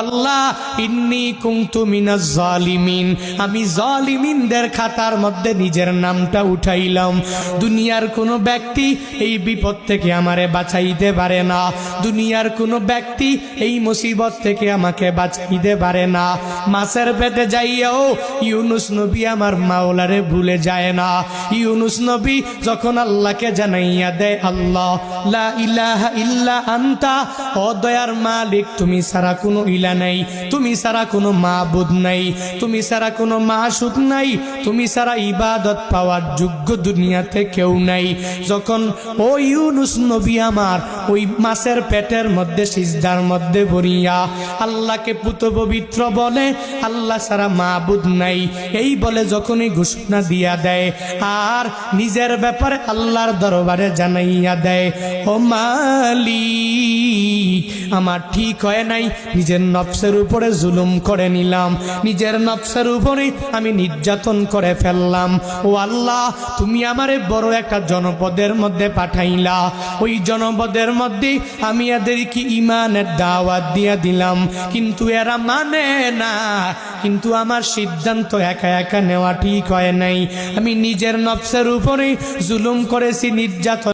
আল্লাহ ইন্নী কুনতু মিনাজ জালিমিন, আমি জালিমিনদের খাতার মধ্যে নিজের নামটা উঠাইলাম। দুনিয়ার কোনো ব্যক্তি এই বিপদ থেকে আমারে বাঁচাইতে পারে না, দুনিয়ার কোনো ব্যক্তি এই মুসিবত থেকে আমাকে বাঁচাইতে পারে না। মাছের পেটে যাইয়াও ইউনুস নবী আমার মাওলারে ভুলে যায় না। ইউনুস নবী যখন আল্লাহকে জানাইয়া দেয়, আল্লাহ লা ইলাহা ইল্লা আনতা, ও দয়ার মালিক তুমি ছাড়া কোনো ইলা নাই, তুমি ছাড়া কোনো মাবুদ নাই, তুমি ছাড়া কোনো মাসুক নাই, তুমি ছাড়া ইবাদত পাওয়ার যোগ্য দুনিয়াতে কেউ নাই। যখন ও ইউনুস নবী আমার ওই মাছের পেটের মধ্যে সিজদার মধ্যে পড়িয়া আল্লাহকে পুত পবিত্র বলে, আল্লাহ ছাড়া মাবুদ নাই এই বলে যখনই ঘোষণা দিয়া দেয় আর নিজের ব্যাপারে আল্লাহর দরবারে জানাইয়া দেয়, ও মালিক আমার ঠিক হয় নাই, নিজের নফসের উপরে জুলুম করে নিলাম, নিজের নফসের উপরে আমি নির্যাতন করে ফেললাম। ও আল্লাহ তুমি আমারে বড় একটা জনপদের মধ্যে পাঠাইলা, ওই জনপদের মধ্যে আমি এদেরকে ঈমানের দাওয়াত দিয়া দিলাম, কিন্তু এরা মানে না। কিন্তু আমার সিদ্ধান্ত একা একা নেওয়া ঠিক হয় নাই, আমি নিজের নফসের উপরে জুলুম করেছি, নির্যাতন